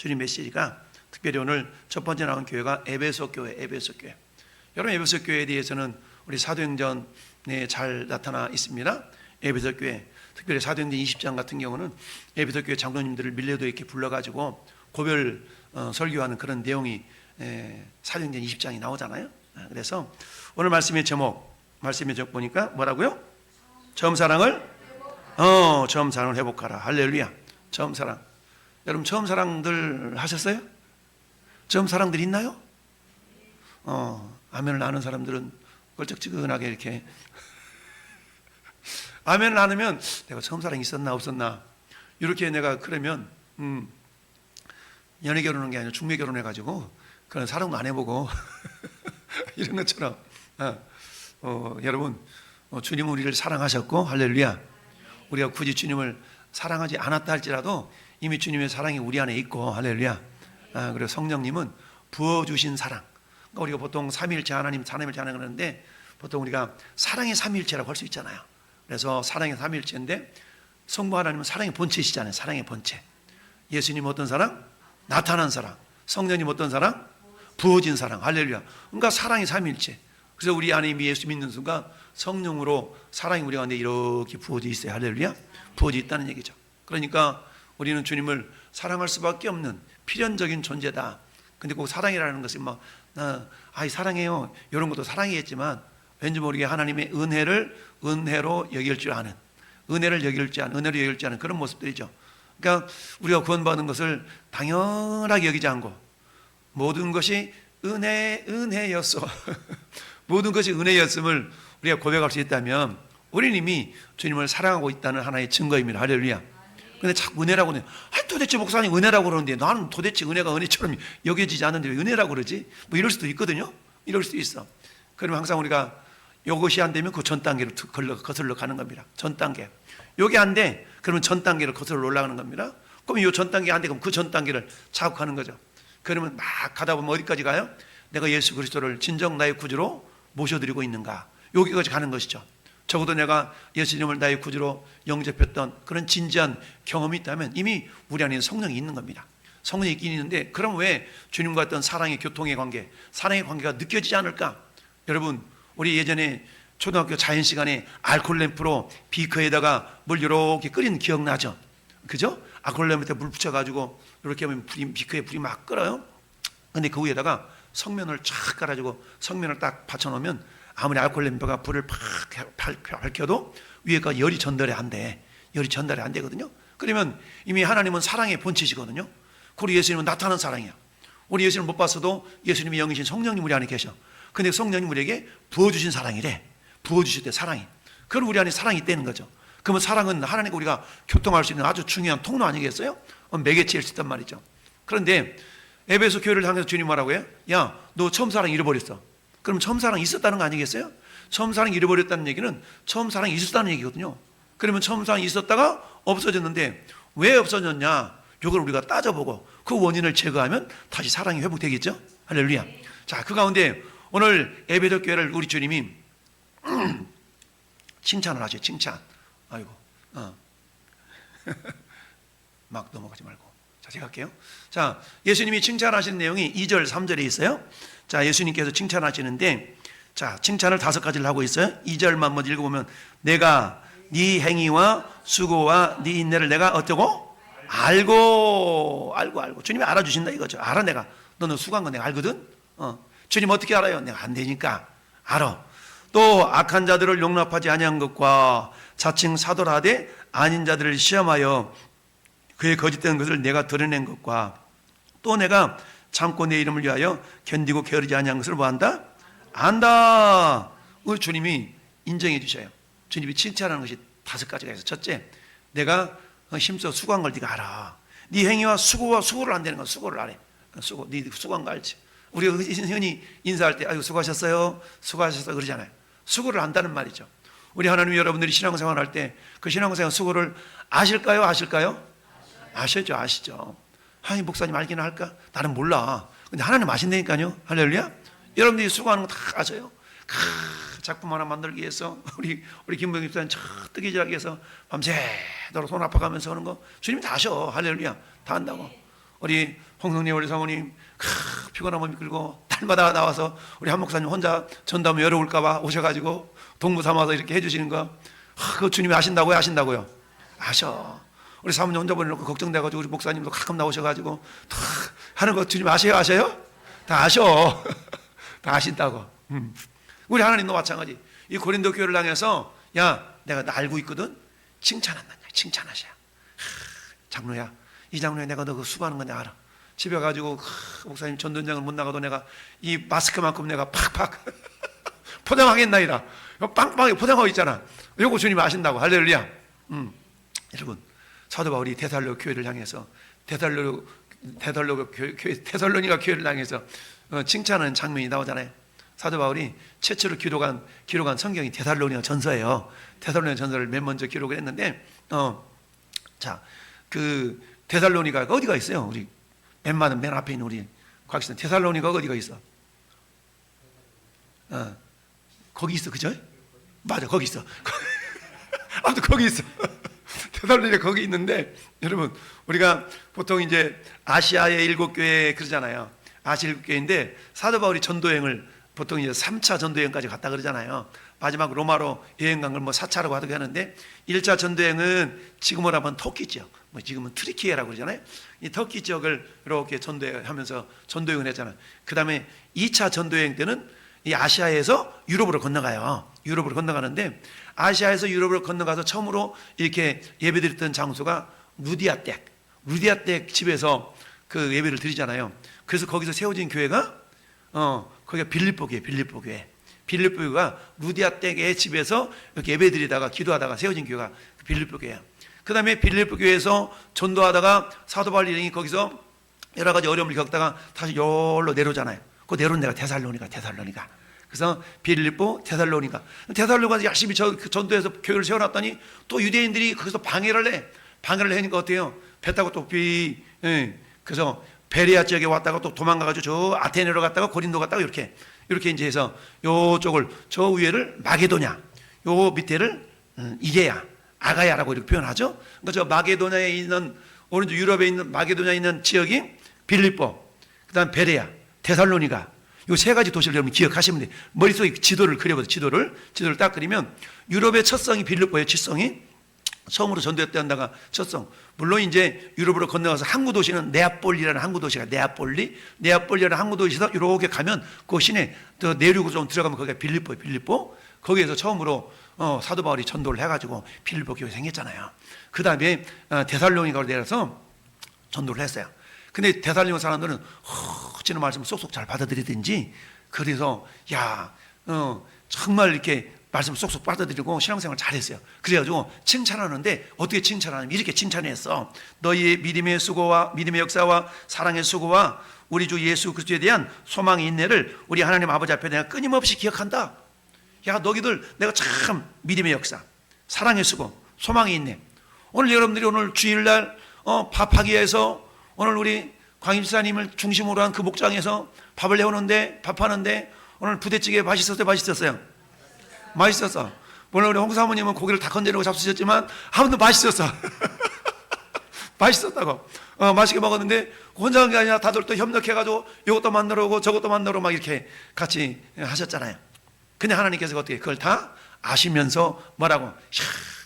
주님 메시지가 특별히 오늘 첫 번째 나온 교회가 에베소 교회. 여러분, 에베소 교회에 대해서는 우리 사도행전에 잘 나타나 있습니다. 에베소 교회, 특별히 사도행전 20장 같은 경우는 에베소 교회 장로님들을 밀레도 이렇게 불러가지고 고별 설교하는 그런 내용이 사도행전 20장이 나오잖아요. 그래서 오늘 말씀의 제목 보니까 뭐라고요? 처음 사랑을 회복하라. 할렐루야. 처음 사랑. 여러분, 처음 사랑들 하셨어요? 처음 사랑들 있나요? 아멘을 아는 사람들은 껄쩍지근하게 이렇게 아멘을 안 하면 내가 처음 사랑이 있었나 없었나 이렇게 내가 그러면 연애 결혼한 게 아니라 중매 결혼해가지고 그런 사랑도 안 해보고 이런 것처럼 여러분, 주님은 우리를 사랑하셨고 할렐루야. 우리가 굳이 주님을 사랑하지 않았다 할지라도 이미 주님의 사랑이 우리 안에 있고 할렐루야. 그리고 성령님은 부어주신 사랑. 그러니까 우리가 보통 삼위일체 하나님 그러는데 보통 우리가 사랑의 삼위일체라고 할 수 있잖아요. 그래서 사랑의 삼위일체인데 성부 하나님은 사랑의 본체시잖아요. 사랑의 본체. 예수님 어떤 사랑? 나타난 사랑. 성령님 어떤 사랑? 부어진 사랑. 할렐루야. 그러니까 사랑의 삼위일체. 그래서 우리 안에 이미 예수 믿는 순간 성령으로 사랑이 우리 가운데 이렇게 부어져 있어요. 할렐루야. 부어져 있다는 얘기죠. 그러니까 우리는 주님을 사랑할 수밖에 없는 필연적인 존재다. 근데 꼭 사랑이라는 것이 사랑해요 이런 것도 사랑이겠지만 왠지 모르게 하나님의 은혜로 여길 줄 아는, 은혜로 여길 줄 아는 그런 모습들이죠. 그러니까 우리가 구원받은 것을 당연하게 여기지 않고 모든 것이 은혜였어 모든 것이 은혜였음을 우리가 고백할 수 있다면 우리는 이미 주님을 사랑하고 있다는 하나의 증거입니다. 할렐루야. 근데 자꾸 은혜라고 해요. 도대체 목사님 은혜라고 그러는데 나는 도대체 은혜가 은혜처럼 여겨지지 않는데 왜 은혜라고 그러지? 뭐 이럴 수도 있거든요. 이럴 수도 있어. 그러면 항상 우리가 이것이 안 되면 그 전 단계로 거슬러 가는 겁니다. 전 단계. 이게 안 돼. 그러면 전 단계로 거슬러 올라가는 겁니다. 그럼 이 전 단계 안 돼. 그럼 그 전 단계를 자극하는 거죠. 그러면 막 가다 보면 어디까지 가요? 내가 예수 그리스도를 진정 나의 구주로 모셔드리고 있는가? 여기까지 가는 것이죠. 적어도 내가 예수님을 나의 구주로 영접했던 그런 진지한 경험이 있다면 이미 우리 안에 성령이 있는 겁니다. 성령이 있긴 있는데 그럼 왜 주님과 어떤 사랑의 교통의 관계, 사랑의 관계가 느껴지지 않을까? 여러분, 우리 예전에 초등학교 자연 시간에 알코올 램프로 비커에다가 물 이렇게 끓이는 기억나죠? 그죠? 알코올 램프에 물 붙여가지고 이렇게 하면 비커에 불이 막 끓어요. 근데 그 위에다가 성면을 쫙 깔아주고 성면을 딱 받쳐놓으면 아무리 알코올 램프가 불을 팍 밝혀도 위에가 열이 전달이 안 돼. 열이 전달이 안 되거든요. 그러면 이미 하나님은 사랑의 본체시거든요. 그리고 예수님은 나타난 사랑이야. 우리 예수님을 못 봤어도 예수님이 영이신 성령님 우리 안에 계셔. 근데 성령님 우리에게 부어주신 사랑이래. 부어주실 때 사랑이. 그럼 우리 안에 사랑이 있다는 거죠. 그러면 사랑은 하나님과 우리가 교통할 수 있는 아주 중요한 통로 아니겠어요? 매개체일 수 있단 말이죠. 그런데 에베소 교회를 향해서 주님 뭐라고 해요? 야, 너 처음 사랑 잃어버렸어. 그럼 처음 사랑이 있었다는 거 아니겠어요? 처음 사랑이 잃어버렸다는 얘기는 처음 사랑이 있었다는 얘기거든요. 그러면 처음 사랑이 있었다가 없어졌는데 왜 없어졌냐? 이걸 우리가 따져보고 그 원인을 제거하면 다시 사랑이 회복되겠죠? 할렐루야. 자, 그 가운데 오늘 에베소 교회를 우리 주님이 칭찬을 하죠. 칭찬. 아이고, 막 넘어가지 말고. 자, 제가 할게요. 자, 예수님이 칭찬하시는 내용이 2절, 3절에 있어요. 자, 예수님께서 칭찬하시는데, 자, 칭찬을 5가지를 하고 있어요. 2절만 먼저 읽어보면, 내가 네 행위와 수고와 네 인내를 내가 어쩌고? 알고. 주님이 알아주신다 이거죠. 알아, 내가. 너는 수고한 거 내가 알거든? 주님 어떻게 알아요? 내가 안 되니까 알아. 또 악한 자들을 용납하지 아니한 것과 자칭 사도라되 아닌 자들을 시험하여 그의 거짓된 것을 내가 드러낸 것과 또 내가 참고 내 이름을 위하여 견디고 게으르지 아니한 것을 뭐한다? 안다. 우리 주님이 인정해 주셔요. 주님이 칭찬하는 것이 5가지가 있어요. 첫째, 내가 힘써 수고한 걸 네가 알아. 네 행위와 수고를 안 되는 건 수고를 안 해. 수고, 네 수고한 거 알지. 우리가 흔히 인사할 때 아이고 수고하셨어요 그러잖아요. 수고를 안다는 말이죠. 우리 하나님 여러분들이 신앙생활 할 때 그 신앙생활 수고를 아실까요? 아시죠. 아니, 목사님 알기는 할까? 나는 몰라. 근데 하나님 아신다니까요. 할렐루야. 여러분들이 수고하는 거 다 아셔요. 작품 하나 만들기 위해서 우리 김병희 집사님 뜨개질하기 위해서 밤새도록 손 아파가면서 하는 거 주님이 다 아셔. 할렐루야. 다 안다고. 우리 홍성래 우리 사모님 피곤한 몸 이끌고 달마다 나와서 우리 한 목사님 혼자 전담 열어올까봐 오셔가지고 동무 삼아서 이렇게 해주시는 거, 그 주님이 아신다고요? 아신다고요? 아셔. 우리 사모님 혼자 보내놓고 걱정돼가지고 우리 목사님도 가끔 나오셔가지고 다 하는 거 주님 아셔요? 아셔요? 다 아셔. 다 아신다고. 우리 하나님도 마찬가지. 이 고린도 교회를 향해서 야, 내가 나 알고 있거든. 칭찬한다. 칭찬하셔. 장로야, 이 장로야, 내가 너 그 수고하는 거 내가 알아. 집에 가지고 목사님 전도장을 못 나가도 내가 이 마스크만큼 내가 팍팍 포장하겠나이다. 빵빵하게 포장하고 있잖아. 요거 주님 아신다고. 할렐루야. 여러분, 사도 바울이 데살로 교회를 향해서 데살로니가 교회를 향해서 칭찬하는 장면이 나오잖아요. 사도 바울이 최초로 기록한 성경이 데살로니가 전서예요. 데살로니가 전서를 맨 먼저 기록을 했는데, 자, 그 데살로니가가 어디가 있어요? 우리 맨 앞에 있는 우리 곽시선 데살로니가가 어디가 있어? 거기 있어, 그죠? 맞아, 거기 있어. 아무튼 거기 있어. 데살로니가 거기 있는데, 여러분, 우리가 보통 이제 아시아의 7교회 그러잖아요. 아시아 7교회인데 사도 바울이 전도여행을 보통 이제 3차 전도여행까지 갔다 그러잖아요. 마지막 로마로 여행 간 걸 뭐 4차라고 하기도 하는데, 1차 전도여행은 지금으로 하면 터키죠. 뭐 지금은 트리키예라고 그러잖아요. 이 터키 지역을 이렇게 전도하면서 전도여행을 했잖아요. 그 다음에 2차 전도여행 때는 이 아시아에서 유럽으로 건너가요. 유럽으로 건너가는데, 아시아에서 유럽으로 건너가서 처음으로 이렇게 예배드렸던 장소가 루디아댁 집에서 그 예배를 드리잖아요. 그래서 거기서 세워진 교회가 거기가 빌립보 교회. 빌립보 교회가 루디아댁의 집에서 이렇게 예배드리다가 기도하다가 세워진 교회가 빌립보 교회야. 그 다음에 빌립보 교회에서 전도하다가 사도 바울이 거기서 여러 가지 어려움을 겪다가 다시 여기로 내려오잖아요. 그 내려온 데가 데살로니가. 그래서 빌립보, 데살로니가 열심히 전도해서 교회를 세워놨더니 또 유대인들이 거기서 방해를 하니까 어때요? 배 타고 또 그래서 베레아 지역에 왔다가 또 도망가가지고 저 아테네로 갔다가 고린도 갔다가 이렇게 이제 해서 요쪽을 저 위에를 마게도냐, 요 밑에를 이게야, 아가야라고 이렇게 표현하죠. 그러니까 저 마게도냐에 있는 오른쪽 유럽에 있는 마게도냐에 있는 지역이 빌립보, 그다음 베레아, 데살로니가, 요 세 가지 도시를 여러분 기억하시면 돼요. 머릿속에 지도를 그려보세요. 지도를 딱 그리면 유럽의 첫 성이 빌립보예요. 첫 처음으로 전도했다는 데가 첫 성. 물론 이제 유럽으로 건너가서 항구 도시는 네아폴리라는 항구 도시가 네아폴리라는 항구 도시에서 이렇게 가면 그 시내 더 내륙으로 좀 들어가면 거기가 빌립보. 거기에서 처음으로 사도 바울이 전도를 해가지고 빌립보 교회 생겼잖아요. 그 다음에 데살로니가로 내려서 전도를 했어요. 근데 데살로니가 사람들은 어찌나 말씀을 쏙쏙 잘 받아들이든지, 그래서 정말 이렇게 말씀을 쏙쏙 받아들이고 신앙생활을 잘했어요. 그래가지고 칭찬하는데 어떻게 칭찬하냐면 이렇게 칭찬했어. 너희의 믿음의 수고와 믿음의 역사와 사랑의 수고와 우리 주 예수 그리스도에 대한 소망의 인내를 우리 하나님 아버지 앞에 내가 끊임없이 기억한다. 야, 너희들 내가 참 믿음의 역사, 사랑의 수고, 소망의 인내. 오늘 여러분들이 오늘 주일날 밥하기 위해서 오늘 우리 광일사님을 중심으로 한 그 목장에서 밥을 내오는데, 밥하는데 오늘 부대찌개 맛있었어요? 맛있었어. 물론 우리 홍사모님은 고기를 다 건져내고 잡수셨지만 아무튼 맛있었어. 맛있었다고. 맛있게 먹었는데 혼자 한 게 아니라 다들 또 협력해가지고 이것도 만들어 오고 저것도 만들어 막 이렇게 같이 하셨잖아요. 근데 하나님께서 어떻게 그걸 다 아시면서 뭐라고?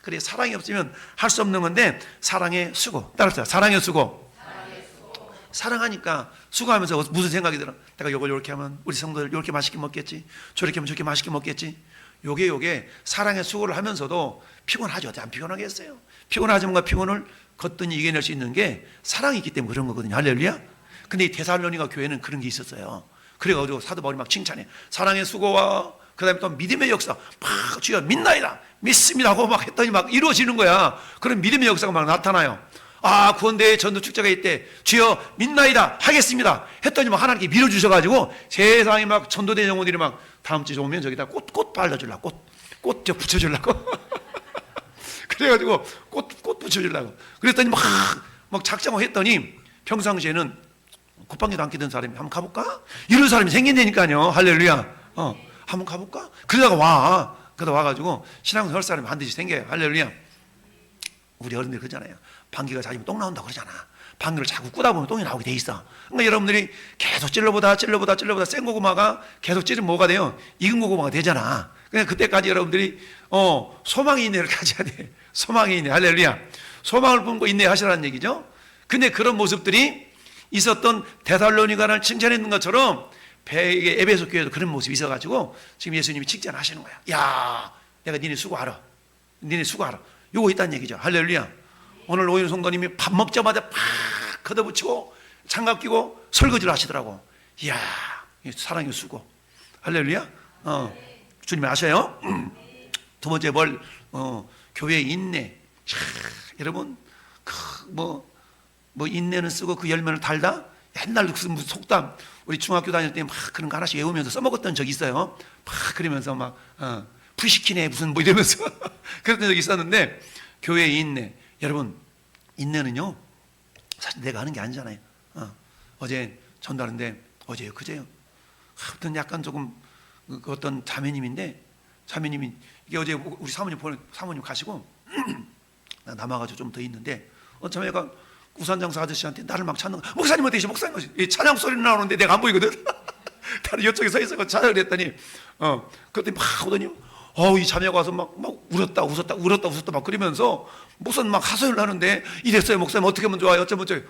그래, 사랑이 없으면 할 수 없는 건데 사랑의 수고. 따라서 사랑의 수고. 사랑하니까 수고하면서 무슨 생각이 들어? 내가 이걸 이렇게 하면 우리 성도들 이렇게 맛있게 먹겠지, 저렇게 하면 저렇게 맛있게 먹겠지. 요게 사랑의 수고를 하면서도 피곤하죠. 안 피곤하겠어요? 피곤하지 뭔가 피곤을 거뜬히 이겨낼 수 있는 게 사랑이 있기 때문에 그런 거거든요. 할렐루야. 근데 이 데살로니가 교회는 그런 게 있었어요. 그래가지고 사도 바울이 막 칭찬해. 사랑의 수고와 그 다음에 또 믿음의 역사, 막 주여 믿나이다, 믿습니다 하고 막 했더니 막 이루어지는 거야. 그런 믿음의 역사가 막 나타나요. 구원대회 전도 축제가 있대. 주여 믿나이다 하겠습니다 했더니 막 하나님께 밀어주셔가지고 세상에 막 전도대 영혼들이 막 다음 주에 오면 저기다 꽃 발라주려고, 꽃 붙여주려고 그래가지고 꽃 붙여주려고 그랬더니 막 작정을 했더니 평상시에는 콧방귀도 안 끼던 사람이 한번 가볼까? 이런 사람이 생긴다니까요. 할렐루야. 한번 가볼까? 그러다가 와가지고 신앙생활 할 사람이 반드시 생겨요. 할렐루야. 우리 어른들 그러잖아요. 방귀가 잦으면 똥 나온다고 그러잖아. 방귀를 자꾸 꾸다 보면 똥이 나오게 돼 있어. 그러니까 여러분들이 계속 찔러보다 센 고구마가 계속 찌르면 뭐가 돼요? 익은 고구마가 되잖아. 그러니까 그때까지 여러분들이 소망의 인내를 가져야 돼. 소망의 인내. 할렐루야. 소망을 품고 인내하시라는 얘기죠. 근데 그런 모습들이 있었던 데살로니가를 칭찬했는 것처럼 에베소 교회도 그런 모습이 있어가지고 지금 예수님이 칭찬하시는 거야. 야, 내가 니네 수고하라. 니네 수고하라. 요거 있다는 얘기죠. 할렐루야. 오늘 오윤 성도님이 밥 먹자마자 팍 걷어붙이고 장갑 끼고 설거지를 하시더라고. 이야, 사랑의 수고. 할렐루야. 주님이 아셔요. 두 번째 교회의 인내. 여러분, 인내는 쓰고 그 열매는 달다. 옛날도 무슨 속담 우리 중학교 다닐 때 막 그런 거 하나씩 외우면서 써먹었던 적이 있어요. 막 그러면서 막 푸시키네 무슨 이러면서 그랬던 적이 있었는데, 교회의 인내. 여러분, 인내는요 사실 내가 하는 게 아니잖아요. 어제 전달하는데, 어제요 그제요 어떤 약간 조금 어떤 자매님인데, 자매님이 이게 어제 우리 사모님 가시고 남아가지고 좀 더 있는데, 자매가 우산장사 아저씨한테 나를 막 찾는 거야. 목사님 어디시? 목사님 어디? 찬양 소리 나오는데 내가 안 보이거든. 나는 이쪽에 서 있어 찬양을 했더니 그때 막 오더니 이 자매가 와서 막 울었다 막 그러면서 무슨 막 하소연을 하는데, 이랬어요 목사님 어떻게 하면 좋아요? 어쩌면 좋아요.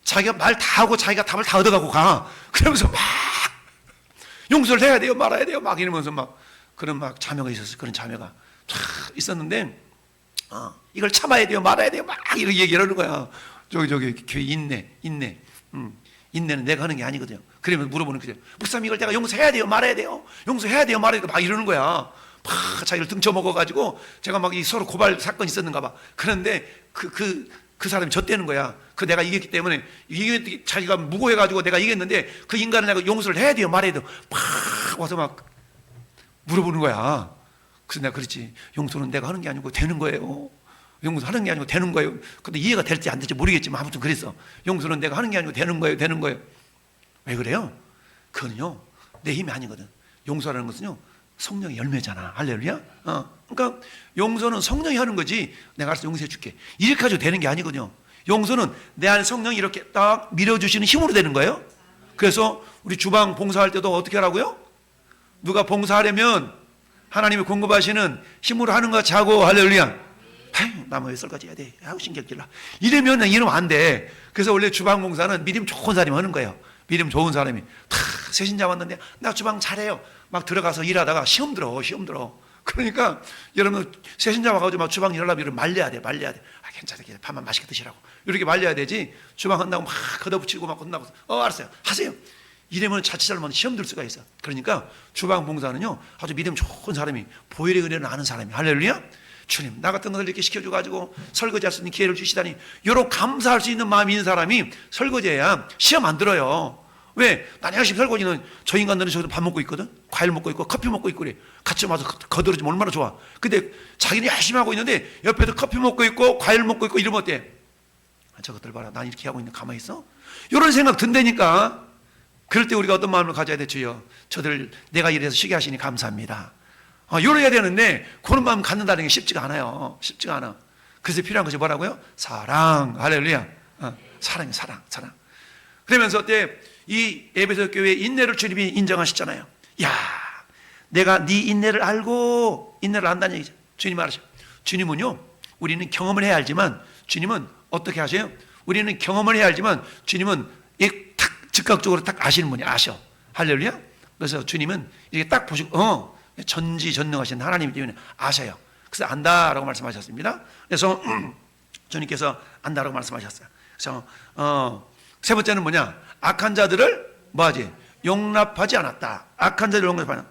자기가 말 다 하고 자기가 답을 다 얻어가고 가. 그러면서 막 용서를 해야 돼요 말아야 돼요 막 이러면서 막 그런 막 자매가 있었어요. 그런 자매가 있었는데 이걸 참아야 돼요 말아야 돼요 막 이렇게 얘기를 하는 거야. 저기 교회 인내는 내가 하는 게 아니거든요. 그러면 물어보는 거죠. 목사님 이걸 내가 용서해야 돼요 말아야 돼요 용서해야 돼요 말아야 돼요 막 이러는 거야. 막 자기를 등쳐먹어가지고 제가 막 서로 고발 사건이 있었는가 봐. 그런데 그 사람이 졌다는 거야. 내가 이겼기 때문에 자기가 무고해가지고 내가 이겼는데 그 인간을 내가 용서를 해야 돼요 말아야 돼요 막 와서 막 물어보는 거야. 그래서 내가 그랬지. 용서는 내가 하는 게 아니고 되는 거예요. 용서하는 게 아니고 되는 거예요. 근데 이해가 될지 안 될지 모르겠지만 아무튼 그랬어. 용서는 내가 하는 게 아니고 되는 거예요. 왜 그래요? 그건요 내 힘이 아니거든. 용서라는 것은요 성령의 열매잖아. 할렐루야. 그러니까 용서는 성령이 하는 거지. 내가 알아서 용서해 줄게 이렇게 가지고 되는 게 아니거든요. 용서는 내 안에 성령이 이렇게 딱 밀어주시는 힘으로 되는 거예요. 그래서 우리 주방 봉사할 때도 어떻게 하라고요? 누가 봉사하려면 하나님이 공급하시는 힘으로 하는 거 자고, 할렐루야. 나무 왜 설거지 해야 돼? 아우 신경질나. 이러면 안 돼. 그래서 원래 주방 봉사는 믿음 좋은 사람이 하는 거예요. 믿음 좋은 사람이 다 새신자 왔는데 나 주방 잘해요. 막 들어가서 일하다가 시험 들어. 그러니까 여러분 새신자 와가지고 막 주방 일하려면 말려야 돼. 괜찮아. 밥만 맛있게 드시라고. 이렇게 말려야 되지. 주방 한다고 막 걷어붙이고 막 끝나고 알았어요. 하세요. 이러면 자칫 잘못하면 시험 들 수가 있어. 그러니까 주방 봉사는요 아주 믿음 좋은 사람이, 보혈의 은혜를 아는 사람이, 할렐루야. 주님 나 같은 것을 이렇게 시켜줘가지고 설거지할 수 있는 기회를 주시다니, 요렇게 감사할 수 있는 마음이 있는 사람이 설거지해야 시험 안 들어요. 왜? 난 열심히 설거지는 저 인간들은 저기서 밥 먹고 있거든. 과일 먹고 있고 커피 먹고 있고 그래. 같이 와서 거들어주면 얼마나 좋아. 근데 자기는 열심히 하고 있는데 옆에서 커피 먹고 있고 과일 먹고 있고 이러면 어때? 저것들 봐라, 난 이렇게 하고 있는데 가만히 있어? 이런 생각 든다니까. 그럴 때 우리가 어떤 마음을 가져야 돼? 주여 저들 내가 이래서 쉬게 하시니 감사합니다. 이래야 되는데 그런 마음 갖는다는 게 쉽지가 않아요. 쉽지가 않아. 그래서 필요한 것이 뭐라고요? 사랑. 할렐루야. 사랑이 사랑. 그러면서 어때? 이 에베소 교회 인내를 주님이 인정하셨잖아요. 야, 내가 네 인내를 알고 인내를 안다는 얘기죠. 주님 말하죠. 주님은요 우리는 경험을 해야 알지만 주님은 어떻게 하세요? 우리는 경험을 해야 알지만 주님은 딱 즉각적으로 딱 아시는 분이 아셔. 할렐루야. 그래서 주님은 이렇게 딱 보시고 전지전능하신 하나님이기 때문에 아셔요. 그래서 안다라고 말씀하셨습니다. 그래서 주님께서 안다라고 말씀하셨어요. 그래서 세 번째는 뭐냐? 악한 자들을 뭐하지? 용납하지 않았다. 악한 자들을 용납하지 않았다.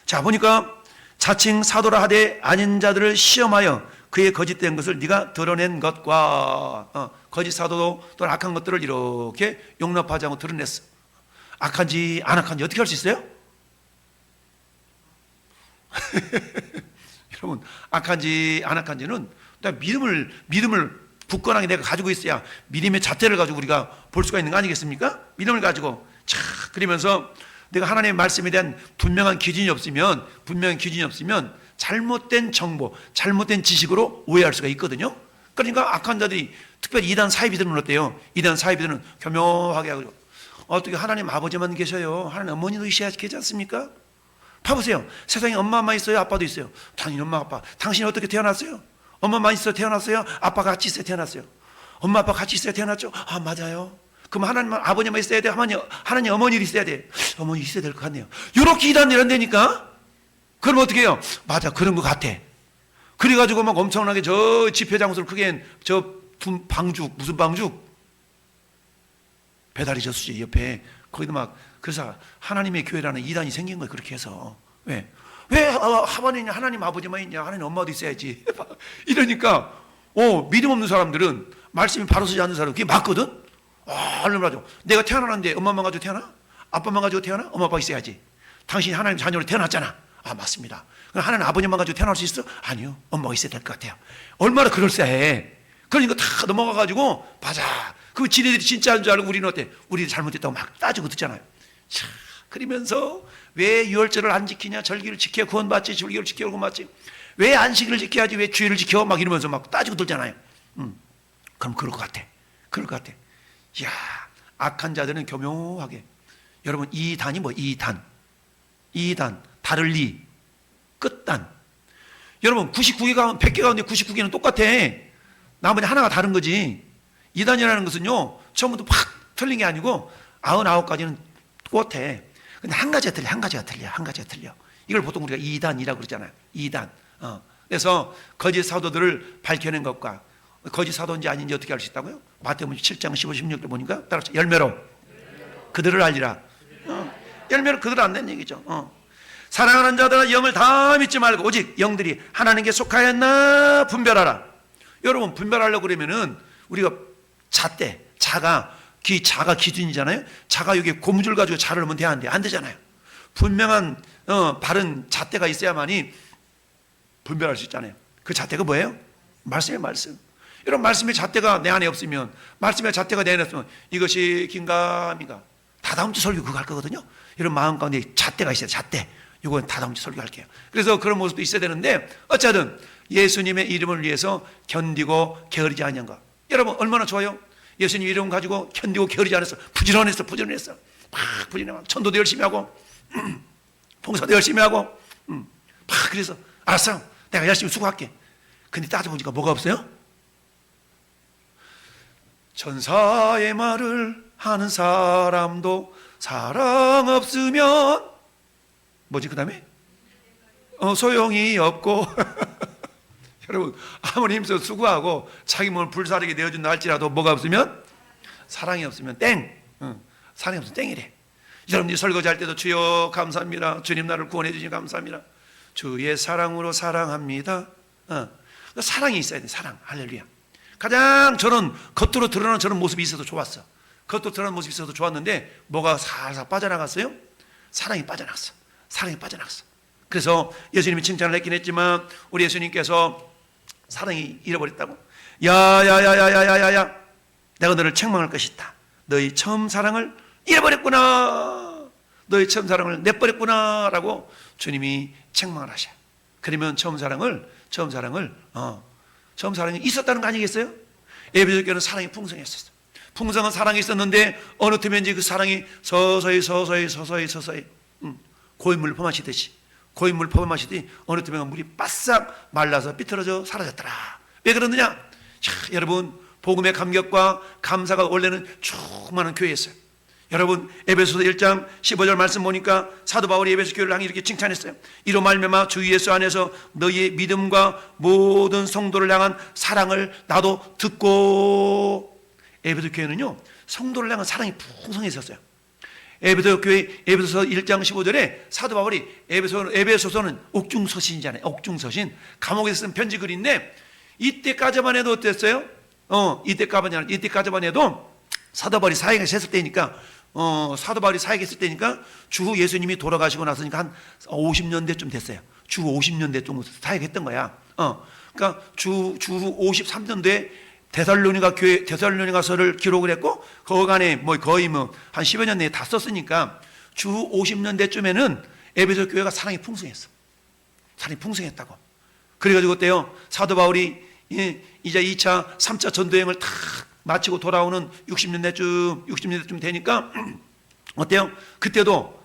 자 보니까 자칭 사도라 하되 아닌 자들을 시험하여 그의 거짓된 것을 네가 드러낸 것과 거짓 사도도 또는 악한 것들을 이렇게 용납하지 않고 드러냈어. 악한지 안 악한지 어떻게 할 수 있어요? 여러분 악한지 안 악한지는 믿음을 굳건하게 내가 가지고 있어야 믿음의 잣대를 가지고 우리가 볼 수가 있는 거 아니겠습니까? 믿음을 가지고 그러면서 내가 하나님의 말씀에 대한 분명한 기준이 없으면 잘못된 정보, 잘못된 지식으로 오해할 수가 있거든요. 그러니까 악한 자들이 특별히 이단 사이비들은 어때요? 이단 사이비들은 교묘하게 하고 어떻게 하나님 아버지만 계셔요? 하나님 어머니도 있어야 계지 않습니까? 봐보세요. 세상에 엄마만 있어요? 아빠도 있어요? 당연히 엄마 아빠. 당신이 어떻게 태어났어요? 엄마만 있어요? 태어났어요? 아빠가 같이 있어야 태어났어요? 엄마 아빠 같이 있어야 태어났죠? 아 맞아요. 그럼 하나님만 아버님만 있어야 돼? 하나님 어머니도 있어야 돼? 어머니 있어야 될 것 같네요. 이렇게 이단 이런다니까? 그럼 어떻게 해요? 맞아 그런 것 같아. 그래가지고 막 엄청나게 저 집회장소를 크게 저 방죽 무슨 방죽 배달이 저수지 옆에 거기도 막 그래서 하나님의 교회라는 이단이 생긴 거예요. 그렇게 해서 왜 하나님 하나님 아버지만 있냐? 하나님 엄마도 있어야지. 이러니까 믿음 없는 사람들은 말씀이 바로 서지 않는 사람 그게 맞거든. 얼마나 좋아. 내가 태어나는데 엄마만 가지고 태어나? 아빠만 가지고 태어나? 엄마 아빠 있어야지. 당신이 하나님 자녀로 태어났잖아. 아 맞습니다. 그럼 하나님 아버님만 가지고 태어날 수 있어? 아니요. 엄마가 있어야 될 것 같아요. 얼마나 그럴싸해. 그러니까 다 넘어가가지고 맞아. 그 지네들이 진짜인 줄 알고 우리는 어때? 우리 잘못했다고 막 따지고 듣잖아요. 자, 그러면서 왜 유월절을 안 지키냐? 절기를 지켜야 구원받지. 절기를 지켜야 구원받지. 왜 안식일을 지켜야지? 왜 주일을 지켜? 막 이러면서 막 따지고 들잖아요. 그럼 그럴 것 같아. 그럴 것 같아. 이야, 악한 자들은 교묘하게. 여러분, 이 단이 뭐? 이 단. 달을 리, 끝단. 여러분, 99개 가운데, 100개 가운데 99개는 똑같아. 나머지 하나가 다른 거지. 이단이라는 것은요, 처음부터 팍 틀린 게 아니고, 99가지는 똑같아. 근데 한 가지가 틀려. 이걸 보통 우리가 이단이라고 그러잖아요. 이단. 그래서 거짓 사도들을 밝혀낸 것과 거짓 사도인지 아닌지 어떻게 알 수 있다고요? 마태복음 7장 15, 16절 보니까 따라서 열매로 그들을 알리라. 열매로 그들을 안다는 얘기죠. 사랑하는 자들아 영을 다 믿지 말고 오직 영들이 하나님께 속하였나 분별하라. 여러분 분별하려고 그러면은 우리가 자가 기준이잖아요. 자가 여기 고무줄 가지고 자를 하면 돼야 안 되잖아요. 분명한 바른 잣대가 있어야만이 분별할 수 있잖아요. 그 잣대가 뭐예요? 말씀이에요. 말씀. 이런 말씀의 잣대가 내 안에 없으면, 말씀의 잣대가 내 안에 없으면 이것이 긴가민가 다 다음 주 설교 그거 할 거거든요. 이런 마음 가운데 잣대가 있어요. 잣대. 이건 다 다음 주 설교할게요. 그래서 그런 모습도 있어야 되는데 어쨌든 예수님의 이름을 위해서 견디고 게으르지 아니한 것. 여러분 얼마나 좋아요? 예수님 이름 가지고 견디고 게으르지 않았어. 부지런했어. 막 부지런해. 전도도 열심히 하고 봉사도 열심히 하고 막 그래서 알았어. 내가 열심히 수고할게. 근데 따져보니까 뭐가 없어요? 천사의 말을 하는 사람도 사랑 없으면 뭐지 그 다음에? 소용이 없고 여러분 아무리 힘써 수고하고 자기 몸을 불사르게 내어준다 할지라도 뭐가 없으면? 사랑이 없으면 땡. 사랑이 없으면 땡이래. 여러분들이 설거지 할 때도 주여 감사합니다. 주님 나를 구원해 주시니 감사합니다. 주의 사랑으로 사랑합니다. 사랑이 있어야 돼. 사랑. 할렐루야. 가장 저런 겉으로 드러나는 저런 모습이 있어서 좋았어. 겉으로 드러나는 모습이 있어서 좋았는데 뭐가 살살 빠져나갔어요? 사랑이 빠져나갔어. 그래서 예수님이 칭찬을 했긴 했지만 우리 예수님께서 사랑이 잃어버렸다고. 야야야야야야야야 내가 너를 책망할 것이다. 너희 처음 사랑을 잃어버렸구나. 너희 처음 사랑을 내버렸구나 라고 주님이 책망을 하셔요. 그러면 처음 사랑이 있었다는 거 아니겠어요? 에베소 교회는 사랑이 풍성했었어요. 풍성한 사랑이 있었는데 어느 틈엔지 그 사랑이 서서히 고인물을 퍼마시듯이 어느 틈에 물이 바싹 말라서 삐뚤어져 사라졌더라. 왜 그러느냐? 자, 여러분 복음의 감격과 감사가 원래는 충만한 교회였어요. 여러분 에베소서 1장 15절 말씀 보니까 사도 바울이 에베소 교회를 향해 이렇게 칭찬했어요. 이로 말미암아 주 예수 안에서 너희의 믿음과 모든 성도를 향한 사랑을 나도 듣고. 에베소 교회는요 성도를 향한 사랑이 풍성했었어요. 에베소 교회 에베소서 1장 15절에 사도 바울이 에베소서는 옥중서신이잖아요. 옥중서신 감옥에서 쓴 편지 글인데 이때까지만 해도 어땠어요? 이때까지만 해도 사도 바울이 사역을 했을 때니까 주 예수님이 돌아가시고 나서니까 한 50년대쯤 됐어요. 주 50년대 정도 사역했던 거야. 그러니까 주 53년도에 데살로니가 교회 데살로니가서를 기록을 했고 거간에 거의 한 10여 년 내에 다 썼으니까 주 50년대쯤에는 에베소 교회가 사랑이 풍성했다고. 그래가지고 어때요? 사도 바울이 이제 2차, 3차 전도여행을 다 마치고 돌아오는 60년대쯤 되니까 어때요? 그때도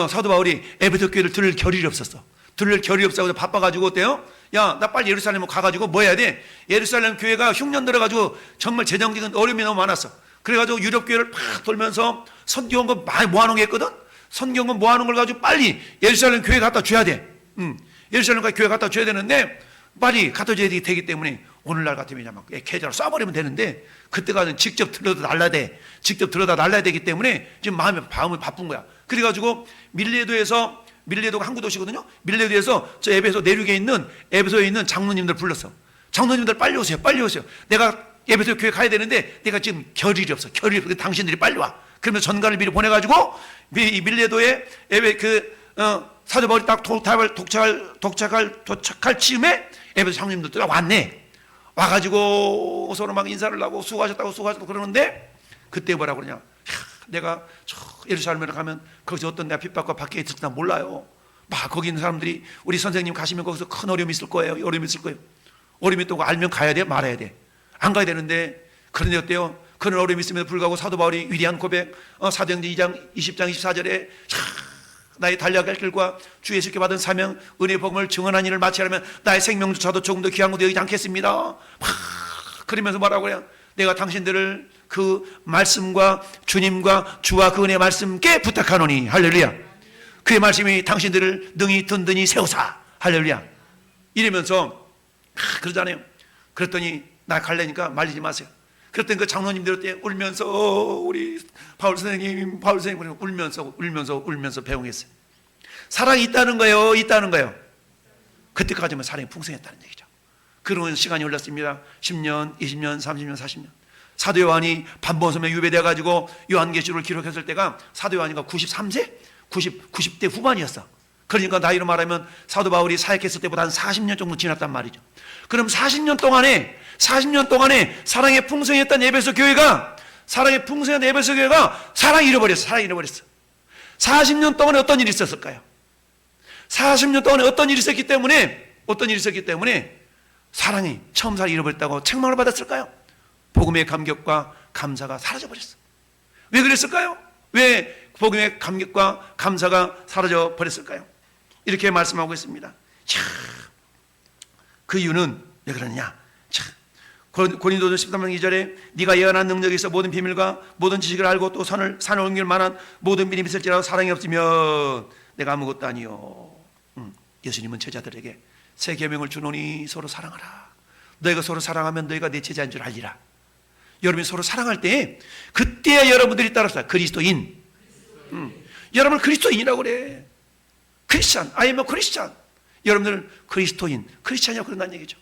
사도 바울이 에베소 교회를 들을 겨를이 없었어. 들을 겨를이 없어서 바빠가지고 어때요? 야, 나 빨리 예루살렘으로 가가지고 뭐 해야 돼? 예루살렘 교회가 흉년 들어가지고 정말 재정적인 어려움이 너무 많았어. 그래가지고 유럽 교회를 팍 돌면서 선교원금 많이 모아놓은 게 있거든? 선교원금 모아놓은 걸 가지고 빨리 예루살렘 교회 갖다 줘야 돼. 예루살렘 교회 갖다 줘야 되는데 빨리 갖다 줘야 되기 때문에 오늘날 같으면 막 계좌로 쏴버리면 되는데 그때가는 직접 들어다 날라야 돼. 직접 들어다 날라야 되기 때문에 지금 마음이 바쁜 거야. 그래가지고 밀레도가 항구 도시거든요. 밀레도에서 저 에베소에 있는 장로님들 불렀어. 장로님들 빨리 오세요. 빨리 오세요. 내가 에베소 교회 가야 되는데 내가 지금 겨를이 없어. 당신들이 빨리 와. 그러면 전가를 미리 보내가지고 이 밀레도에 사도 바울이 딱 도착할 즈음에 에베소 장로님들 왔네. 와가지고 서로 막 인사를 하고 수고하셨다고 그러는데 그때 뭐라고 그러냐. 내가 저 예루살렘에 가면 거기서 어떤 내가 핍박과 박해 있을지 난 몰라요. 막 거기 있는 사람들이 우리 선생님 가시면 거기서 큰 어려움이 있을 거예요. 어려움이 있다고 알면 가야 돼? 말아야 돼? 안 가야 되는데 그런데 어때요? 그런 어려움이 있음에도 불구하고 사도 바울이 위대한 고백 사도행전 2장 20장 24절에 나의 달려갈 길과 주 예수께 받은 사명 은혜의 복음을 증언한 일을 마치려면 나의 생명조차도 조금 더 귀한 거 되지 않겠습니다. 막 그러면서 뭐라고 해요? 내가 당신들을 그 말씀과 주님과 주와 그 은혜의 말씀께 부탁하노니 할렐루야. 그의 말씀이 당신들을 능히 든든히 세우사 할렐루야. 이러면서 그러잖아요. 그랬더니 나 갈래니까 말리지 마세요. 그랬더니 그 장로님들 때 울면서 우리 바울 선생님 울면서 배웅했어요. 사랑이 있다는 거예요. 그때까지만 사랑이 풍성했다는 얘기죠. 그런 시간이 흘렀습니다. 10년, 20년, 30년, 40년. 사도 요한이 반번섬에 유배되어 가지고 요한계시록을 기록했을 때가 사도 요한이가 93세? 90대 후반이었어. 그러니까 나이로 말하면 사도 바울이 사역했을 때보다 한 40년 정도 지났단 말이죠. 그럼 40년 동안에 사랑에 풍성했던 에베소 교회가 사랑이 잃어버렸어. 40년 동안에 어떤 일이 있었을까요? 40년 동안에 어떤 일이 있었기 때문에 사랑이 처음 잃어버렸다고 책망을 받았을까요? 복음의 감격과 감사가 사라져버렸어. 왜 그랬을까요? 왜 복음의 감격과 감사가 사라져버렸을까요? 이렇게 말씀하고 있습니다. 그 이유는 왜 그러느냐? 고린도전 13장 2절에 네가 예언한 능력이 있어 모든 비밀과 모든 지식을 알고 또 산을 옮길 만한 모든 믿음이 있을지라도 사랑이 없으면 내가 아무것도 아니요. 예수님은 제자들에게 새 계명을 주노니 서로 사랑하라. 너희가 서로 사랑하면 너희가 내 제자인 줄 알리라. 여러분이 서로 사랑할 때 그때야 여러분들이 따라서 그리스도인. 여러분 그리스도인이라고 그래. 크리스찬, I am a Christian. 여러분들 그리스도인, 크리스찬이라고 그런다는 얘기죠.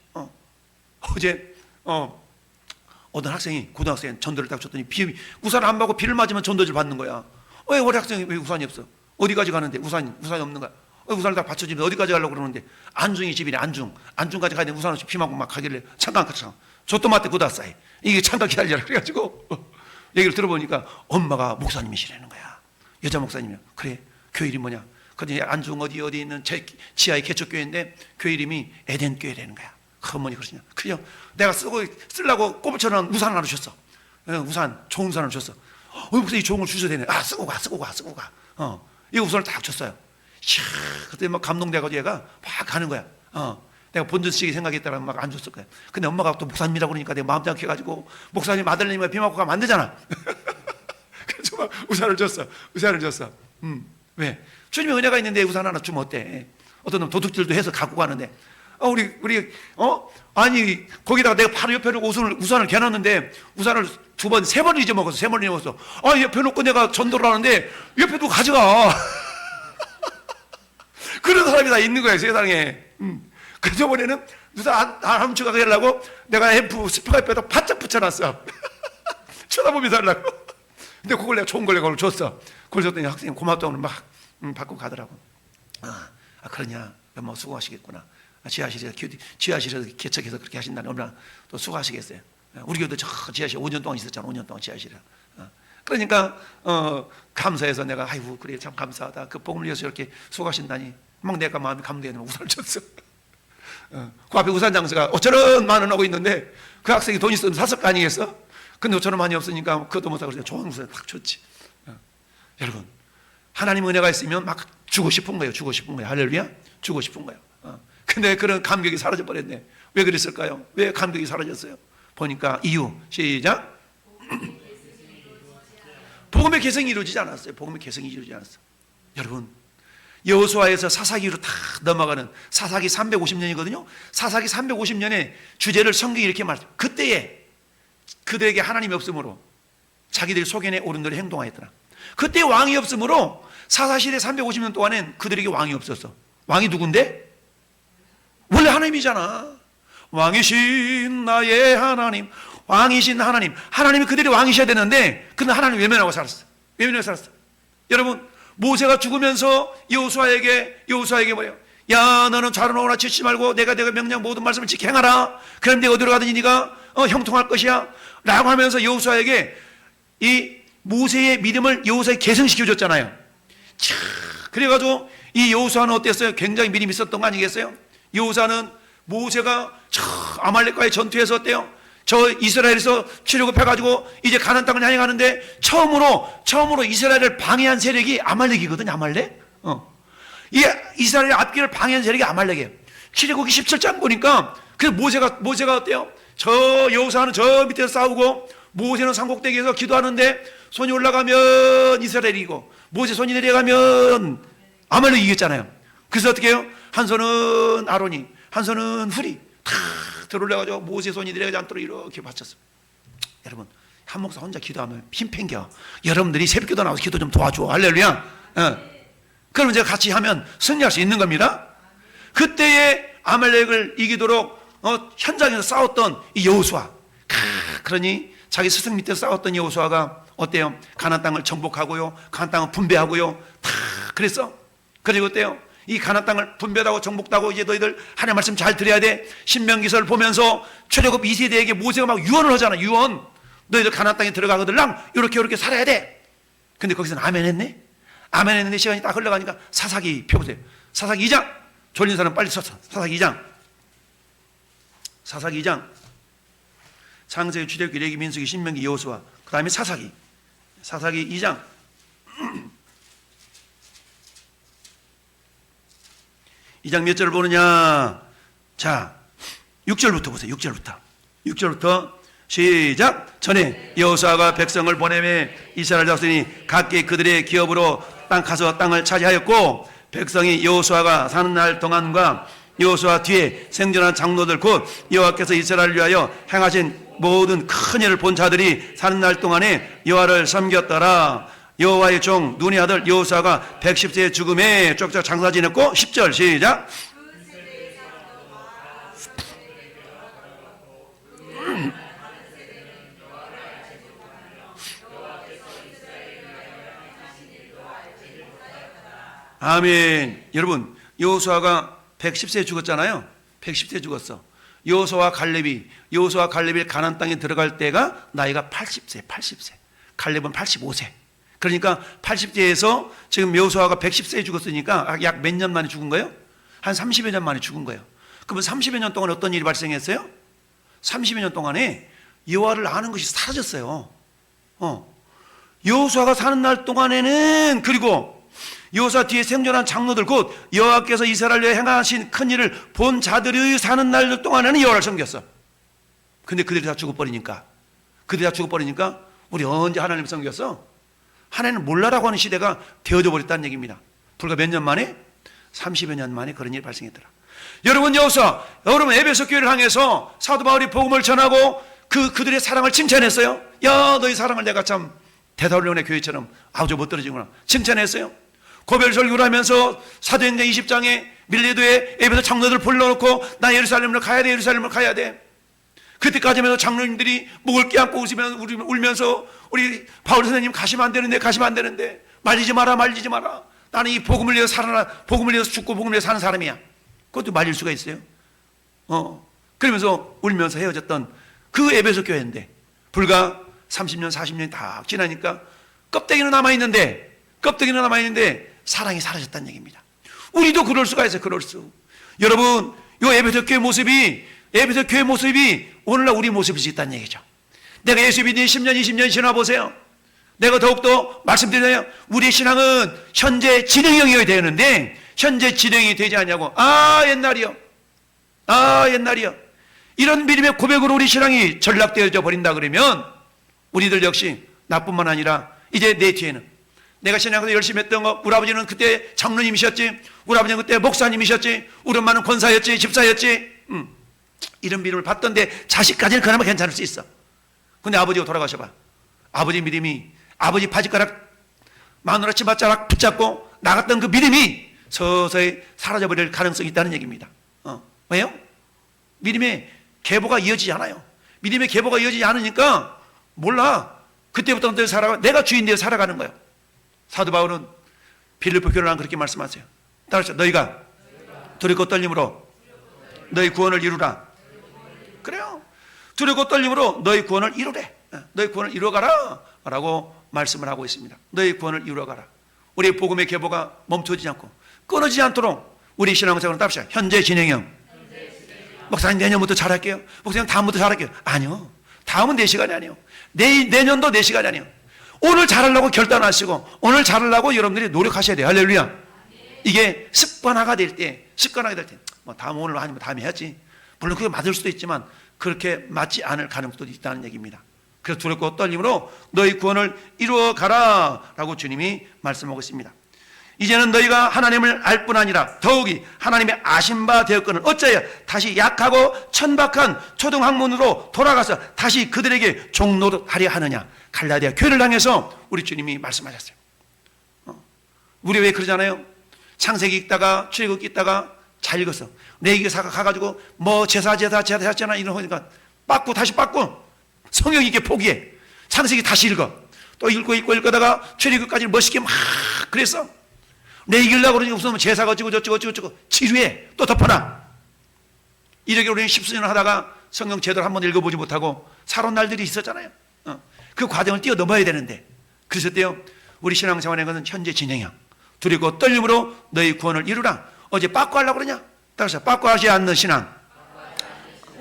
어제 어떤 학생이 고등학생 전도를 딱 줬더니 우산을 안 받고 비를 맞으면 전도를 받는 거야. 왜 우리 학생이 왜 우산이 없어? 어디까지 가는데 우산이 없는 거야? 우산을 딱 받쳐주면 어디까지 가려고 그러는데 안중이 집이래. 안중까지 가야 돼. 우산 없이 비 맞고 막 가길래 잠깐 저또 맞대 고다싸이 이게 잠깐 기다리라 그래가지고 얘기를 들어보니까 엄마가 목사님이시라는 거야. 여자 목사님이야. 그래 교회 이름이 뭐냐? 그랬더니 안중 어디 있는 지하의 개척교회인데 교회 이름이 에덴교회라는 거야. 그 어머니 그러시냐? 그래요. 내가 쓰려고 꼽을쳐놓은 우산 하나 주셨어. 좋은 우산을 줬어. 목사님 좋은 걸 주셔야 되네. 쓰고 가. 이 우산을 딱 줬어요. 그때 막 감동돼가지고 얘가 막 가는 거야. 내가 본전식이 생각했다면 막 안 줬을 거야. 근데 엄마가 또 목사님이라고 그러니까 내가 마음 약해가지고 목사님 아들님이 비 맞고 가면 안 되잖아. 그래서 막 우산을 줬어. 왜? 주님의 은혜가 있는데 우산 하나 주면 어때? 어떤 놈 도둑질도 해서 갖고 가는데 아니 거기다가 내가 바로 옆에 놓고 우산을 개놨는데 우산을 세 번 잊어먹었어. 옆에 놓고 내가 전도를 하는데 옆에 두고 가져가. 그런 사람이 다 있는 거야 세상에. 그래서 저번에는 우산 안 훔쳐가게 하려고 내가 앰프 스피커 옆에다 바짝 붙여놨어. 쳐다보면서 하려고. 근데 그걸 내가 좋은 걸 내가 줬어. 그걸 줬더니 학생이 고맙다고 막 받고 가더라고. 그러냐 뭐 수고하시겠구나. 지하실에서 개척해서 그렇게 하신다는 얼마나 또 수고하시겠어요. 우리 교도 저 지하실 5년 동안 있었잖아. 5년 동안 지하실에. 그러니까 감사해서 내가 아이고 그래 참 감사하다. 그 복음을 위해서 이렇게 수고하신다니 막 내가 마음이 감동되는 우산을 줬어. 그 앞에 우산 장사가 5,000원, 10,000원 하고 있는데 그 학생이 돈 있으면 샀을 거 아니겠어? 근데 5,000원 많이 없으니까 그것도 못 사고 그냥 좋은 우산 딱 줬지. 여러분, 하나님 은혜가 있으면 막 주고 싶은 거예요. 주고 싶은 거예요. 할렐루야. 주고 싶은 거예요. 근데 그런 감격이 사라져 버렸네. 왜 그랬을까요? 왜 감격이 사라졌어요? 보니까 이유. 시작. 복음의 개성이 이루어지지 않았어요. 복음의 개성이 이루어지지 않았어요. 여러분, 여호수아에서 사사기로 다 넘어가는 사사기 350년이거든요. 사사기 350년에 주제를 성경이 이렇게 말해요. 그때에 그들에게 하나님이 없으므로 자기들이 소견에 오른 대로 행동하였더라. 그때 왕이 없으므로 사사시대 350년 동안엔 그들에게 왕이 없었어. 왕이 누군데? 원래 하나님이잖아. 왕이신 나의 하나님, 왕이신 하나님. 하나님이 그들이 왕이셔야 되는데 근데 하나님 외면하고 살았어. 외면하고 살았어. 여러분, 모세가 죽으면서 여호수아에게 뭐예요? 야, 너는 좌로나 우로나 치지 말고 내가 명령 모든 말씀을 지켜 행하라. 그럼 내가 어디로 가든지 네가 형통할 것이야 라고 하면서 여호수아에게 이 모세의 믿음을 여호수아에 계승시켜줬잖아요. 자, 그래가지고 이 여호수아는 어땠어요? 굉장히 믿음이 있었던 거 아니겠어요? 여호수아는 모세가 저 아말렉과의 전투에서 어때요? 저 이스라엘에서 출애굽해가지고 이제 가나안 땅을 향해 가는데 처음으로 이스라엘을 방해한 세력이 아말렉이거든요. 아말렉. 이 이스라엘의 앞길을 방해한 세력이 아말렉이에요. 출애굽기 17장 보니까 그래서 모세가 어때요? 저 여호수아는 저 밑에서 싸우고 모세는 산꼭대기에서 기도하는데 손이 올라가면 이스라엘이 이기고 모세 손이 내려가면 아말렉이 이겼잖아요. 그래서 어떻게 해요? 한 손은 아론이, 한 손은 훌이 다 들어올려가지고 모세 손이 내려가지 않도록 이렇게 받쳤어. 여러분, 한 목사 혼자 기도하면 힘 팽겨. 여러분들이 새벽기도 나와서 기도 좀 도와줘. 할렐루야. 그러면 제가 같이 하면 승리할 수 있는 겁니다. 그때의 아말렉을 이기도록 현장에서 싸웠던 이 여호수아. 그러니 자기 스승 밑에서 싸웠던 여호수아가 어때요? 가나안 땅을 정복하고요, 가나안 땅을 분배하고요, 다 그랬어. 그리고 어때요? 이 가나안 땅을 분배하고 정복하고 이제 너희들 하나님 말씀 잘 들어야 돼. 신명기서를 보면서 출애굽 2세대에게 모세가 막 유언을 하잖아. 유언. 너희들 가나안 땅에 들어가거들랑 이렇게 살아야 돼. 근데 거기서는 아멘 했네. 아멘 했는데 시간이 딱 흘러가니까 사사기 펴보세요. 사사기 2장. 졸린 사람 빨리 섰어. 사사기 2장. 사사기 2장. 창세기, 출애굽기, 레위기, 민수기, 신명기, 여호수아. 그 다음에 사사기. 사사기 2장. 2장 몇 절을 보느냐? 자, 6절부터 보세요. 6절부터 시작. 전에 여호수아가 백성을 보내매 이스라엘 자손이 각기 그들의 기업으로 가서 땅을 차지하였고, 백성이 여호수아가 사는 날 동안과 여호수아 뒤에 생존한 장로들 곧 여호와께서 이스라엘을 위하여 행하신 모든 큰 일을 본 자들이 사는 날 동안에 여호와를 섬겼더라. 여호와의 종 눈의 아들 여호수아가 110세에 죽음에 쫓겨 장사 지냈고. 10절 시작. 아멘. 여러분, 여호수아가 110세에 죽었잖아요. 110세에 죽었어. 여호수아와 갈렙이 가나안 땅에 들어갈 때가 나이가 80세. 갈렙은 85세. 그러니까 80세에서 지금 여호수아가 110세에 죽었으니까 약 몇 년 만에 죽은 거예요? 한 30여 년 만에 죽은 거예요. 그러면 30여 년 동안 어떤 일이 발생했어요? 30여 년 동안에 여호와를 아는 것이 사라졌어요. 여호수아가 사는 날 동안에는, 그리고 여호수아 뒤에 생존한 장로들 곧 여호와께서 이스라엘에 행하신 큰 일을 본 자들이 사는 날 동안에는 여호와를 섬겼어. 근데 그들이 다 죽어버리니까 우리 언제 하나님 섬겼어? 하나님은 몰라라고 하는 시대가 되어져 버렸다는 얘기입니다. 불과 몇 년 만에? 30여 년 만에 그런 일이 발생했더라. 여러분, 여러분 에베소 교회를 향해서 사도 바울이 복음을 전하고 그들의 사랑을 칭찬했어요. 야, 너희 사랑을 내가 참 데살로니가 교회처럼 아주 못 떨어지구나 칭찬했어요. 고별 설교를 하면서 사도행전 20장에 밀레도에 에베소 장로들 불러놓고 나 예루살렘으로 가야 돼. 그때까지만 장로님들이 목을 껴안고 울면서 우리 바울 선생님 가시면 안 되는데 말리지 마라. 나는 이 복음을 위해서 죽고 복음을 위해서 사는 사람이야. 그것도 말릴 수가 있어요. 그러면서 울면서 헤어졌던 그 에베소 교회인데 불과 30년 40년이 다 지나니까 껍데기는 남아있는데 사랑이 사라졌다는 얘기입니다. 우리도 그럴 수가 있어요. 여러분, 요 에베소 교회 모습이 오늘날 우리 모습일 수 있다는 얘기죠. 내가 예수 믿는 10년, 20년 지나보세요. 내가 더욱더 말씀드려요. 우리의 신앙은 현재 진행형이어야 되는데 현재 진행이 되지 않냐고. 옛날이요. 이런 믿음의 고백으로 우리 신앙이 전락되어져 버린다 그러면 우리들 역시 나뿐만 아니라 이제 내 뒤에는 내가 신앙에서 열심히 했던 거, 우리 아버지는 그때 장로님이셨지, 우리 아버지는 그때 목사님이셨지, 우리 엄마는 권사였지, 집사였지, 이런 믿음을 받던데 자식까지는 그나마 괜찮을 수 있어. 근데 아버지가 돌아가셔봐. 아버지 믿음이, 아버지 바지가락, 마누라 치맛자락 붙잡고 나갔던 그 믿음이 서서히 사라져버릴 가능성이 있다는 얘기입니다. 왜요? 믿음의 계보가 이어지지 않아요. 믿음의 계보가 이어지지 않으니까 몰라. 그때부터 내가 주인 되어 살아가는 거예요. 사도 바울은 빌립보 교회랑 그렇게 말씀하세요. 따라서 너희가 두렵고 떨림으로 너희 구원을 이루라. 그래요. 두렵고 떨림으로 너희 구원을 이루래. 너희 구원을 이루어가라 라고 말씀을 하고 있습니다. 너희 구원을 이루어가라. 우리의 복음의 계보가 멈춰지지 않고 끊어지지 않도록 우리 신앙생활을 답시다. 현재 진행형. 목사님 내년부터 잘할게요. 목사님 다음부터 잘할게요. 아니요. 다음은 내 시간이 아니에요. 내년도 내 시간이 아니에요. 오늘 잘하려고 결단하시고 오늘 잘하려고 여러분들이 노력하셔야 돼요. 할렐루야. 이게 습관화가 될 때, 뭐 다음 오늘 아니면 다음에 해야지. 물론 그게 맞을 수도 있지만 그렇게 맞지 않을 가능성도 있다는 얘기입니다. 그래서 두렵고 떨림으로 너희 구원을 이루어 가라 라고 주님이 말씀하고 있습니다. 이제는 너희가 하나님을 알 뿐 아니라 더욱이 하나님의 아신 바 되었거늘 어찌하여 다시 약하고 천박한 초등학문으로 돌아가서 다시 그들에게 종노릇하려 하느냐. 갈라디아 교회를 향해서 우리 주님이 말씀하셨어요. 우리 왜 그러잖아요. 창세기 읽다가 출애굽기 읽다가 잘 읽었어. 레위기서 가가지고 뭐 제사 했잖아 이런 거니까 빠꾸 다시 빠꾸 성경 읽게 포기해. 창세기 다시 읽어. 또 읽다가 출애굽까지 멋있게 막 그랬어. 내 이기려고 그러니까 무슨 제사가 어쩌고 저쩌고 지루해. 또 덮어놔. 이렇게 우리는 10수년 하다가 성경 제대로 한번 읽어보지 못하고 살아온 날들이 있었잖아요. 그 과정을 뛰어넘어야 되는데 그러셨대요. 우리 신앙생활의 것은 현재 진행형. 두렵고 떨림으로 너희 구원을 이루라. 어제 빠꾸 하려고 그러냐? 따라서 빠꾸 하지 않는 신앙.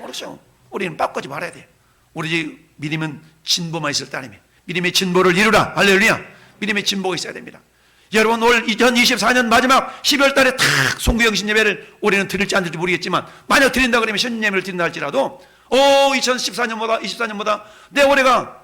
그렇죠. 우리는 빠꾸하지 말아야 돼. 우리 믿음은 진보만 있을 때 아니면 믿음의 진보를 이루라. 할렐루야. 믿음의 진보가 있어야 됩니다. 여러분 올 2024년 마지막 12월 달에 탁 송구영신 예배를 올해는 드릴지 안 드릴지 모르겠지만 만약 드린다 그러면 신년 예배를 드린다 할지라도 24년보다 내 올해가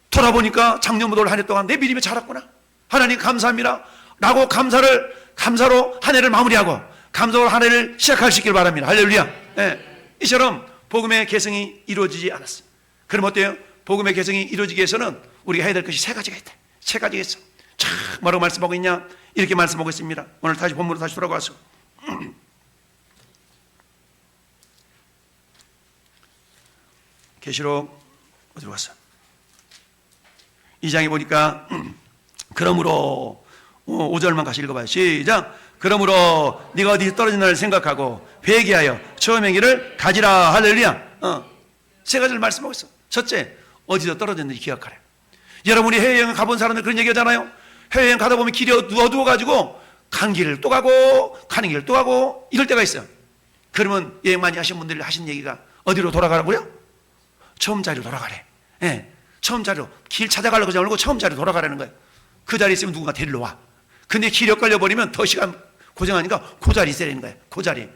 돌아보니까 작년보다 올 한 해 동안 내 믿음이 자랐구나. 하나님 감사합니다 라고 감사로 한 해를 마무리하고 감사로 한 해를 시작할 수 있길 바랍니다. 할렐루야. 네. 이처럼 복음의 계승이 이루어지지 않았어. 그럼 어때요? 복음의 계승이 이루어지기 위해서는 우리가 해야 될 것이 세 가지가 있다. 세 가지가 있어. 자, 뭐라고 말씀하고 있냐? 이렇게 말씀하고 있습니다. 오늘 다시 본문으로 다시 돌아가서 계시록 어디로 갔어? 2장에 보니까 그러므로 5절만 같이 읽어봐요. 시작. 그러므로 네가 어디 떨어진다를 생각하고 회개하여 처음 행위를 가지라. 할렐루야. 세 가지를 말씀하고 있어. 첫째, 어디서 떨어졌는지 기억하래. 여러분이 해외여행 가본 사람들 그런 얘기 하잖아요. 해외여행 가다 보면 길이 어두워가지고 간 길을 또 가고 가는 길을 또 가고 이럴 때가 있어요. 그러면 여행 많이 하신 분들이 하신 얘기가 어디로 돌아가라고요? 처음 자리로 돌아가래. 예, 처음 자리로. 길 찾아가려고 하지 말고 처음 자리로 돌아가라는 거예요. 그 자리에 있으면 누군가 데리러 와. 근데 길이 엇갈려버리면 더 시간 고생하니까 그 자리에 있어야 되는 거예요. 그 자리.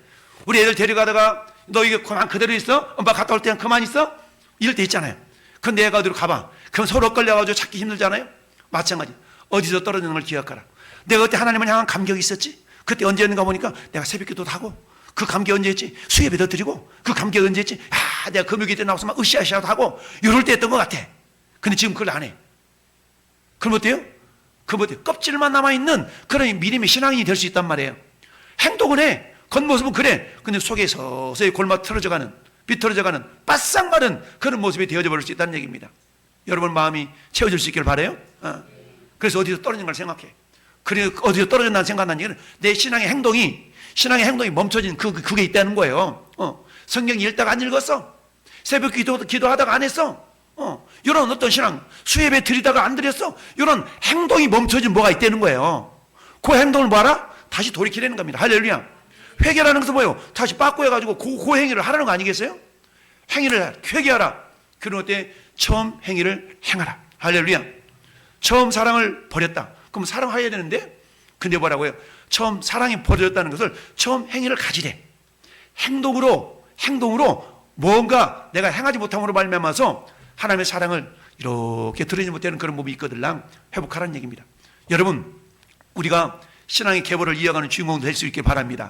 우리 애들 데려가다가 너 이게 그만 그대로 있어? 엄마 갔다 올 때는 그만 있어? 이럴 때 있잖아요. 근데 애가 어디로 가봐. 그럼 서로 엇갈려가지고 찾기 힘들잖아요. 마찬가지. 어디서 떨어지는 걸 기억하라. 내가 그때 하나님을 향한 감격이 있었지. 그때 언제였는가 보니까 내가 새벽기도도 하고 그 감격 언제 했지? 수예배도 드리고 그 감격 언제 했지? 내가 금요일 때 나와서 막 으쌰으쌰도 하고 이럴 때 했던 것 같아. 근데 지금 그걸 안 해. 그럼 어때요? 그럼 어때요? 껍질만 남아있는 그런 믿음의 신앙인이 될 수 있단 말이에요. 행동은 해. 겉모습은 그래. 근데 속에 서서히 골마 틀어져가는 비틀어져가는 빠싹마른 그런 모습이 되어져 버릴 수 있다는 얘기입니다. 여러분 마음이 채워질 수 있기를 바라요. 그래서 어디서 떨어진 걸 생각해. 그래 어디서 떨어졌나 생각하는 얘기는 내 신앙의 행동이 멈춰진 그게 있다는 거예요. 성경 읽다가 안 읽었어. 새벽 기도하다가 안 했어. 이런 어떤 신앙 수예배 드리다가 안 드렸어. 이런 행동이 멈춰진 뭐가 있다는 거예요. 그 행동을 뭐하라? 다시 돌이키라는 겁니다. 할렐루야. 회개라는 것은 뭐예요? 다시 바꿔가지고 그 행위를 하라는 거 아니겠어요? 행위를 회개하라. 그런 때 처음 행위를 행하라. 할렐루야. 처음 사랑을 버렸다. 그럼 사랑해야 되는데, 근데 뭐라고요? 처음 사랑이 버려졌다는 것을 처음 행위를 가지래. 행동으로 뭔가 내가 행하지 못함으로 말미암아서 하나님의 사랑을 이렇게 드러내지 못하는 그런 몸이 있거들랑 회복하라는 얘기입니다. 여러분, 우리가 신앙의 계보를 이어가는 주인공 될 수 있게 바랍니다.